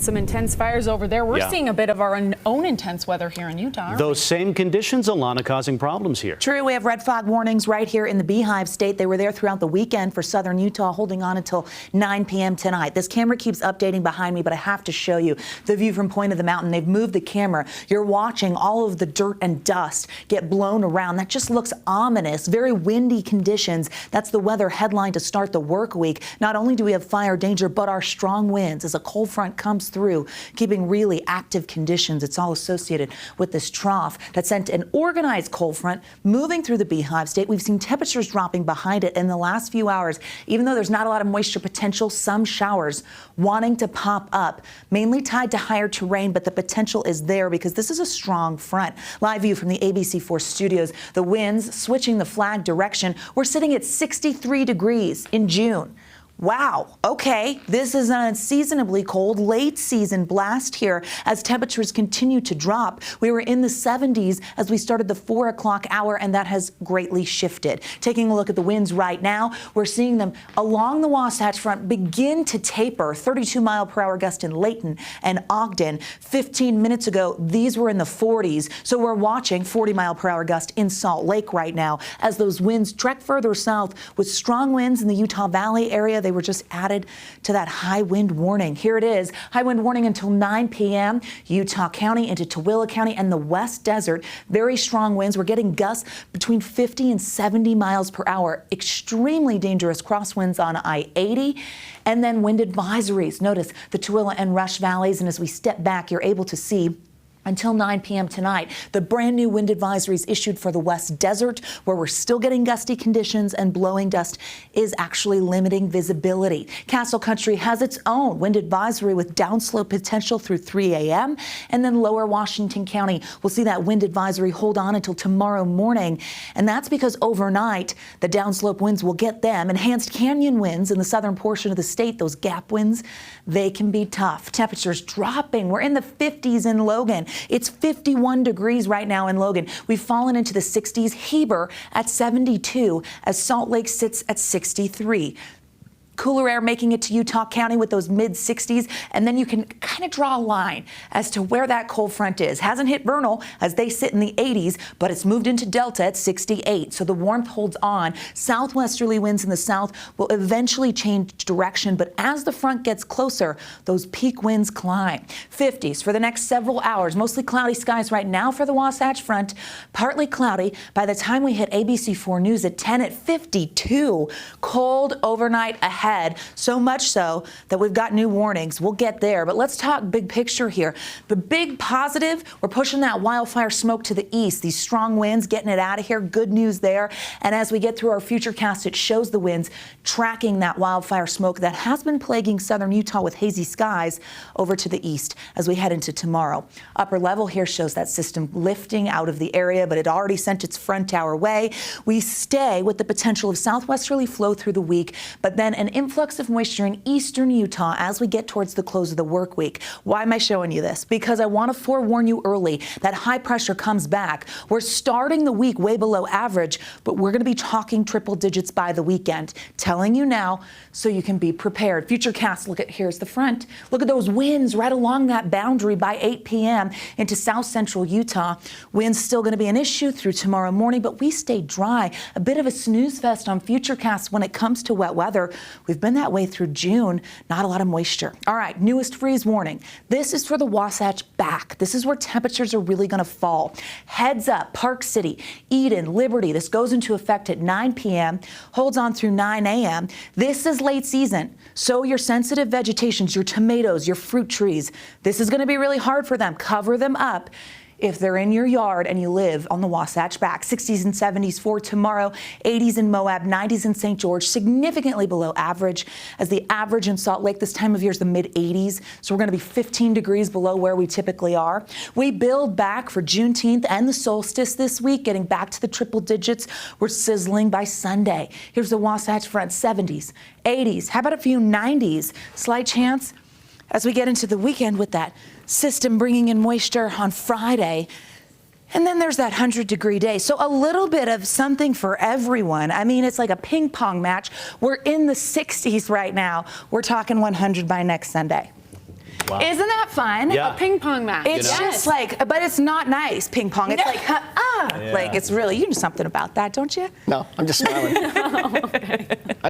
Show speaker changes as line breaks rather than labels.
some intense fires over there. We're seeing a bit of our own intense weather here in Utah.
Those same conditions, Alana, causing problems here.
True. We have red fog warnings right here in the Beehive State. They were there throughout the weekend for southern Utah, holding on until 9 p.m. tonight. This camera keeps updating behind me, but I have to show you the view from Point of the Mountain. They've moved the camera. You're watching all of the dirt and dust get blown around. That just looks ominous. Very windy conditions. That's the weather headline to start the work week. Not only do we have fire danger, but our strong winds as a cold front comes through, keeping really active conditions. It's all associated with this trough that sent an organized cold front moving through the Beehive State. We've seen temperatures dropping behind it in the last few hours. Even though there's not a lot of moisture potential, some showers wanting to pop up, mainly tied to higher terrain, but the potential is there because this is a strong front. Live view from the ABC4 studios. The winds switching the flag direction. We're sitting at 63 degrees in June. Wow. Okay. This is an unseasonably cold late season blast here as temperatures continue to drop. We were in the 70s as we started the 4 o'clock hour, and that has greatly shifted. Taking a look at the winds right now, we're seeing them along the Wasatch Front begin to taper. 32-mile-per-hour gust in Layton and Ogden. 15 minutes ago, these were in the 40s. So we're watching 40-mile-per-hour gust in Salt Lake right now as those winds trek further south with strong winds in the Utah Valley area. They were just added to that high wind warning. Here it is. High wind warning until 9 p.m. Utah County into Tooele County and the West Desert. Very strong winds. We're getting gusts between 50 and 70 miles per hour. Extremely dangerous crosswinds on I-80. And then wind advisories. Notice the Tooele and Rush valleys. And as we step back, you're able to see until 9 p.m. tonight, the brand new wind advisories issued for the West Desert, where we're still getting gusty conditions and blowing dust is actually limiting visibility. Castle Country has its own wind advisory with downslope potential through 3 a.m. And then lower Washington County will see that wind advisory hold on until tomorrow morning. And that's because overnight, the downslope winds will get them. Enhanced canyon winds in the southern portion of the state, those gap winds, they can be tough. Temperatures dropping. We're in the 50s in Logan. It's 51 degrees right now in Logan. We've fallen into the 60s. Heber at 72 as Salt Lake sits at 63. Cooler air making it to Utah County with those mid-60s, and then you can kind of draw a line as to where that cold front is. Hasn't hit Vernal as they sit in the 80s, but it's moved into Delta at 68, so the warmth holds on. Southwesterly winds in the south will eventually change direction, but as the front gets closer, those peak winds climb. 50s for the next several hours. Mostly cloudy skies right now for the Wasatch Front. Partly cloudy by the time we hit ABC4 News at 10 at 52. Cold overnight ahead. So much so that we've got new warnings. We'll get there, but let's talk big picture here. The big positive, we're pushing that wildfire smoke to the east. These strong winds, getting it out of here. Good news there. And as we get through our futurecast, it shows the winds tracking that wildfire smoke that has been plaguing southern Utah with hazy skies over to the east as we head into tomorrow. Upper level here shows that system lifting out of the area, but it already sent its front our way. We stay with the potential of southwesterly flow through the week, but then an influx of moisture in eastern Utah as we get towards the close of the work week. Why am I showing you this? Because I want to forewarn you early that high pressure comes back. We're starting the week way below average, but we're going to be talking triple digits by the weekend. Telling you now so you can be prepared. Futurecast, look at, here's the front. Look at those winds right along that boundary by 8 p.m. into south central Utah. Winds still going to be an issue through tomorrow morning, but we stay dry. A bit of a snooze fest on Futurecast when it comes to wet weather. We've been that way through June. Not a lot of moisture. All right, newest freeze warning. This is for the Wasatch back. This is where temperatures are really going to fall. Heads up, Park City, Eden, Liberty. This goes into effect at 9 p.m., holds on through 9 a.m. This is late season. So your sensitive vegetations, your tomatoes, your fruit trees, this is going to be really hard for them. Cover them up if they're in your yard and you live on the Wasatch back. 60s and 70s for tomorrow, 80s in Moab, 90s in St. George, significantly below average, as the average in Salt Lake this time of year is the mid-80s. So we're going to be 15 degrees below where we typically are. We build back for Juneteenth and the solstice this week, getting back to the triple digits. We're sizzling by Sunday. Here's the Wasatch Front, 70s, 80s. How about a few 90s? Slight chance as we get into the weekend with that system bringing in moisture on Friday. And then there's that 100-degree day. So a little bit of something for everyone. I mean, it's like a ping pong match. We're in the 60s right now. We're talking 100 by next Sunday.
Wow.
Isn't that fun?
Yeah.
A ping pong match.
It's
Yes.
just like, but it's not nice ping pong. It's like, like it's really, you know something about that, don't you?
No, I'm just smiling.